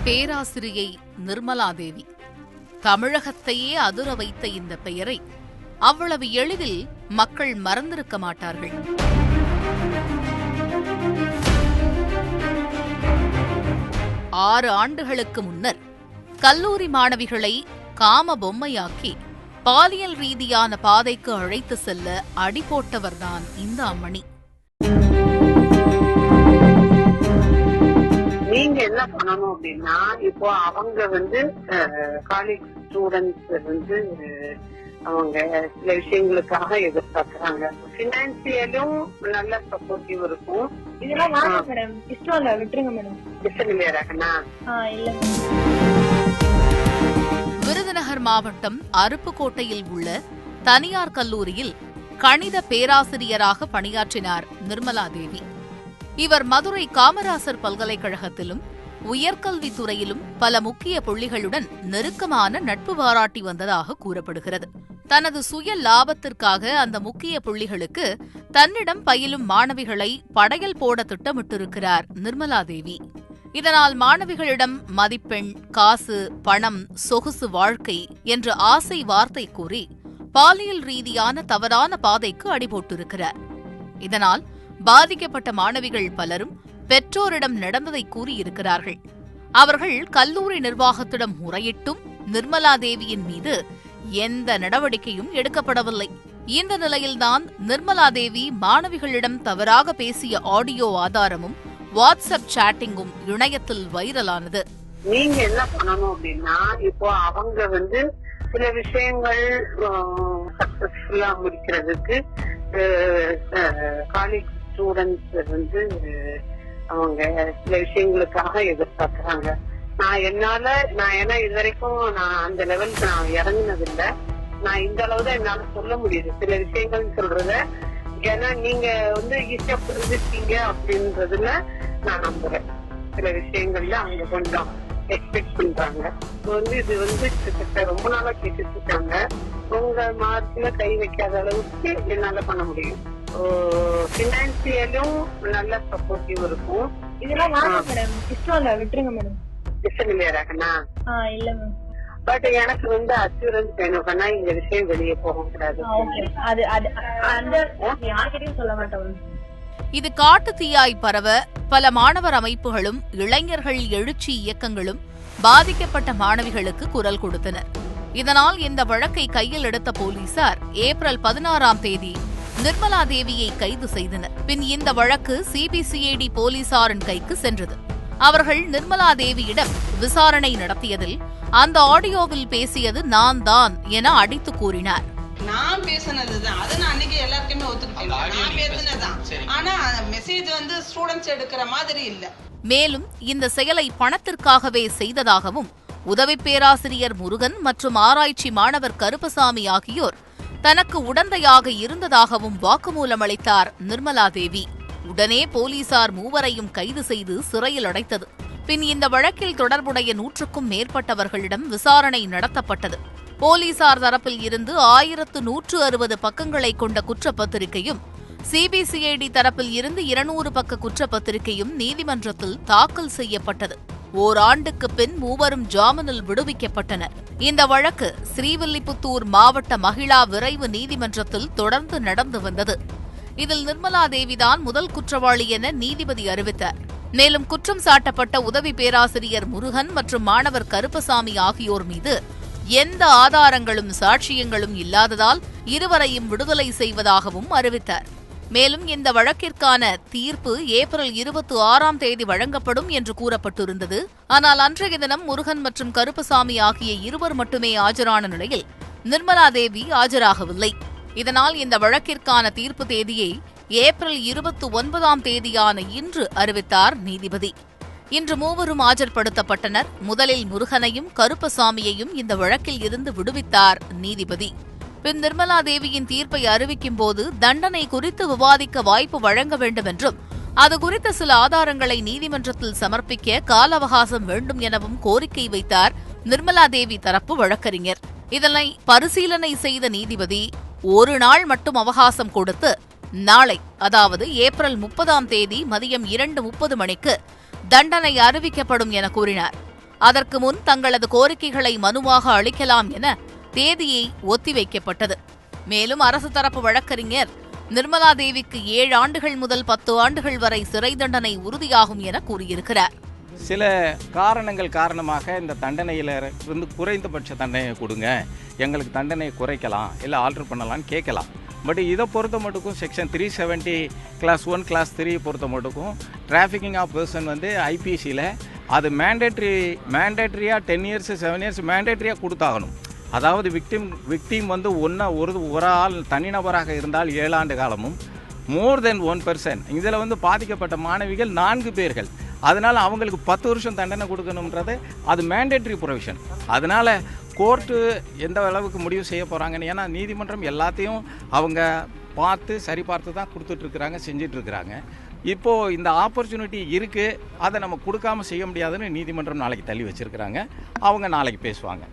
பேராசிரியை நிர்மலா தேவி தமிழகத்தையே அதிர வைத்த இந்த பெயரை அவ்வளவு எளிதில் மக்கள் மறந்திருக்க மாட்டார்கள். ஆறு ஆண்டுகளுக்கு முன்னர் கல்லூரி மாணவிகளை காம பொம்மையாக்கி பாலியல் ரீதியான பாதைக்கு அழைத்து செல்ல அடிபோட்டவர்தான் இந்த அம்மணி. நீங்க என்ன பண்ணணும் அப்படின்னா, இப்போ அவங்க காலேஜ் ஸ்டூடெண்ட்ஸ் அவங்க சில விஷயங்களுக்காக எதிர்பார்க்கறாங்க. பினான்சியலும் நல்ல சப்போர்ட்டிவ் இருக்கும். இதெல்லாம் மேடம் இஷ்டம் இல்ல, விட்டுருங்க மேடம். இஷ்டம் இல்லையா? விருதுநகர் மாவட்டம் அருப்புக்கோட்டையில் உள்ள தனியார் கல்லூரியில் கணித பேராசிரியராக பணியாற்றினார் நிர்மலா தேவி. இவர் மதுரை காமராசர் பல்கலைக்கழகத்திலும் உயர்கல்வித்துறையிலும் பல முக்கிய புள்ளிகளுடன் நெருக்கமான நட்பு பாராட்டி வந்ததாக கூறப்படுகிறது. தனது சுய லாபத்திற்காக அந்த முக்கிய புள்ளிகளுக்கு தன்னிடம் பயிலும் மாணவிகளை படையல் போட திட்டமிட்டிருக்கிறார் நிர்மலா தேவி. இதனால் மாணவிகளிடம் மதிப்பெண், காசு, பணம், சொகுசு வாழ்க்கை என்ற ஆசை வார்த்தை கூறி பாலியல் ரீதியான தவறான பாதைக்கு அடிபோட்டிருக்கிறார். இதனால் பாதிக்கப்பட்ட மாணவிகள் பலரும் பெற்றோரிடம் நடந்ததை கூறியிருக்கிறார்கள். அவர்கள் கல்லூரி நிர்வாகத்திடம் முறையிட்டும் நிர்மலா தேவியின் மீது எந்த நடவடிக்கையும் எடுக்கப்படவில்லை. இந்த நிலையில்தான் நிர்மலா தேவி மாணவிகளிடம் தவறாக பேசிய ஆடியோ ஆதாரமும் வாட்ஸ்அப் சாட்டிங்கும் இணையத்தில் வைரலானது. நீங்க என்ன பண்ணணும் அப்படின்னா, இப்போ அவங்க சில விஷயங்கள் சக்சஸ்ஃபுல்லா முடிக்கிறதுக்கு காலேஜ் ஸ்டூடெண்ட்ஸ் அவங்க சில விஷயங்களுக்காக எதிர்பார்க்கறாங்க. ஏன்னா இது வரைக்கும் நான் அந்த லெவலுக்கு நான் இறங்கினதில்லை. நான் இந்த அளவு தான் என்னால சொல்ல முடியுது சில விஷயங்கள் சொல்றத. ஏன்னா நீங்க ஈஸியா புரிஞ்சுட்டீங்க அப்படின்றதுல நான் நம்புறேன். சில விஷயங்கள்ல அவங்க கொஞ்சம் எக்ஸ்பெக்ட் பண்றாங்க. இது கிட்டத்தட்ட ரொம்ப நாளா கேட்டுட்டு இருக்காங்க. உங்க மார்க்ல கை வைக்காத அளவுக்கு என்னால பண்ண முடியும். பினான்சியலும் நல்ல சப்போர்ட்டிவ் இருக்கும். இதெல்லாம் மேடம் இஷ்டம் இல்ல, விட்டுருங்க மேடம். இஷ்டம் இல்லையா? இல்ல மேம். பட் எனக்கு அஷூரன்ஸ் வேணும்னா இந்த விஷயம் வெளியே போக கூடாது. சொல்ல மாட்டோம். இது காட்டு தீயாய் பரவ பல மாணவர் அமைப்புகளும் இளைஞர்கள் எழுச்சி இயக்கங்களும் பாதிக்கப்பட்ட மாணவிகளுக்கு குரல் கொடுத்தனர். இதனால் இந்த வழக்கை கையில் எடுத்த போலீசார் ஏப்ரல் 16ஆம் தேதி நிர்மலா தேவியை கைது செய்தனர். பின் இந்த வழக்கு சிபிசிஐடி போலீசாரின் கைக்கு சென்றது. அவர்கள் நிர்மலா தேவியிடம் விசாரணை நடத்தியதில் அந்த ஆடியோவில் பேசியது நான் தான் என அடித்து கூறினார். நான் பேசினதுதான், அது நான் அன்னைக்கு எல்லாருக்குமே ஒத்துக்கிட்டேன். நான் பேசினதுதான். ஆனா மெசேஜ் ஸ்டூடெண்ட்ஸ் எடுக்கிற மாதிரி இல்ல. மேலும் இந்த செயலை பணத்திற்காகவே செய்ததாகவும் உதவி பேராசிரியர் முருகன் மற்றும் ஆராய்ச்சி மாணவர் கருப்பசாமி ஆகியோர் தனக்கு உடந்தையாக இருந்ததாகவும் வாக்குமூலம் அளித்தார் நிர்மலா தேவி. உடனே போலீசார் மூவரையும் கைது செய்து சிறையில் அடைத்தது. பின் இந்த வழக்கில் தொடர்புடைய 100க்கும் மேற்பட்டவர்களிடம் விசாரணை நடத்தப்பட்டது. போலீசார் தரப்பில் இருந்து 1160 பக்கங்களை கொண்ட குற்றப்பத்திரிகையும் சிபிசிஐடி தரப்பில் இருந்து 200 பக்க குற்றப்பத்திரிகையும் நீதிமன்றத்தில் தாக்கல் செய்யப்பட்டது. ஓராண்டுக்கு பின் மூவரும் ஜாமீனில் விடுவிக்கப்பட்டனர். இந்த வழக்கு ஸ்ரீவில்லிபுத்தூர் மாவட்ட மகிழா விரைவு நீதிமன்றத்தில் தொடர்ந்து நடந்து வந்தது. இதில் நிர்மலா தேவிதான் முதல் குற்றவாளி என நீதிபதி அறிவித்தார். மேலும் குற்றம் சாட்டப்பட்ட உதவி பேராசிரியர் முருகன் மற்றும் மாணவர் கருப்பசாமி ஆகியோர் மீது எந்த ஆதாரங்களும் சாட்சியங்களும் இல்லாததால் இருவரையும் விடுதலை செய்வதாகவும் அறிவித்தார். மேலும் இந்த வழக்கிற்கான தீர்ப்பு ஏப்ரல் 26ஆம் தேதி வழங்கப்படும் என்று கூறப்பட்டிருந்தது. ஆனால் அன்றைய தினம் முருகன் மற்றும் கருப்பசாமி ஆகிய இருவர் மட்டுமே ஆஜரான நிலையில் நிர்மலா தேவி ஆஜராகவில்லை. இதனால் இந்த வழக்கிற்கான தீர்ப்பு தேதியை ஏப்ரல் 29ஆம் தேதியான இன்று அறிவித்தார் நீதிபதி. இன்று மூவரும் ஆஜர்படுத்தப்பட்டனர். முதலில் முருகனையும் கருப்பசாமியையும் இந்த வழக்கில் இருந்து விடுவித்தார் நீதிபதி. பின் நிர்மலா தேவியின் தீர்ப்பை அறிவிக்கும் போது தண்டனை குறித்து விவாதிக்க வாய்ப்பு வழங்க வேண்டும் என்றும் அது குறித்த சில ஆதாரங்களை நீதிமன்றத்தில் சமர்ப்பிக்க கால அவகாசம் வேண்டும் எனவும் கோரிக்கை வைத்தார் நிர்மலா தேவி தரப்பு வழக்கறிஞர். இதனை பரிசீலனை செய்த நீதிபதி ஒரு நாள் மட்டும் அவகாசம் கொடுத்து நாளை, அதாவது ஏப்ரல் 30ஆம் தேதி மதியம் 2:30 மணிக்கு தண்டனை அறிவிக்கப்படும் என கூறினார். அதற்கு முன் தங்களது கோரிக்கைகளை மனுவாக அளிக்கலாம் என தேதியை ஒத்திவைக்கப்பட்டது. மேலும் அரசு தரப்பு வழக்கறிஞர் நிர்மலா தேவிக்கு 7 ஆண்டுகள் முதல் 10 ஆண்டுகள் வரை சிறை தண்டனை உறுதியாகும் என கூறியிருக்கிறார். சில காரணங்கள் காரணமாக இந்த தண்டனையிலிருந்து குறைந்தபட்ச தண்டனையை கொடுங்க, எங்களுக்கு தண்டனையை குறைக்கலாம் இல்லை ஆல்டர் பண்ணலான்னு கேட்கலாம். பட் இதை பொறுத்த மட்டுக்கும் செக்ஷன் 370 கிளாஸ் 1 கிளாஸ் 3 பொறுத்த மட்டுக்கும் டிராஃபிக்கிங் ஆஃப் பர்சன் வந்து ஐபிசியில் அது மேண்டேட்ரியாக 10 இயர்ஸ் 7 இயர்ஸ் மேண்டேட்ரியாக கொடுத்தாகணும். அதாவது விக்டிம் வந்து ஒரு ஆள் தனிநபராக இருந்தால் 7 ஆண்டு காலமும், மோர் தென் 1 person இதில் வந்து பாதிக்கப்பட்ட மாணவிகள் 4 பேர்கள், அதனால் அவங்களுக்கு 10 வருஷம் தண்டனை கொடுக்கணுன்றது அது மேண்டேட்ரி ப்ரொவிஷன். அதனால் கோர்ட்டு எந்த அளவுக்கு முடிவு செய்ய போகிறாங்கன்னு, ஏன்னா நீதிமன்றம் எல்லாத்தையும் அவங்க சரி பார்த்து தான் கொடுத்துட்ருக்குறாங்க, செஞ்சிட்ருக்குறாங்க. இப்போது இந்த ஆப்பர்ச்சுனிட்டி இருக்குது, அதை நம்ம கொடுக்காமல் செய்ய முடியாதுன்னு நீதிமன்றம் நாளைக்கு தள்ளி வச்சுருக்கிறாங்க. அவங்க நாளைக்கு பேசுவாங்க.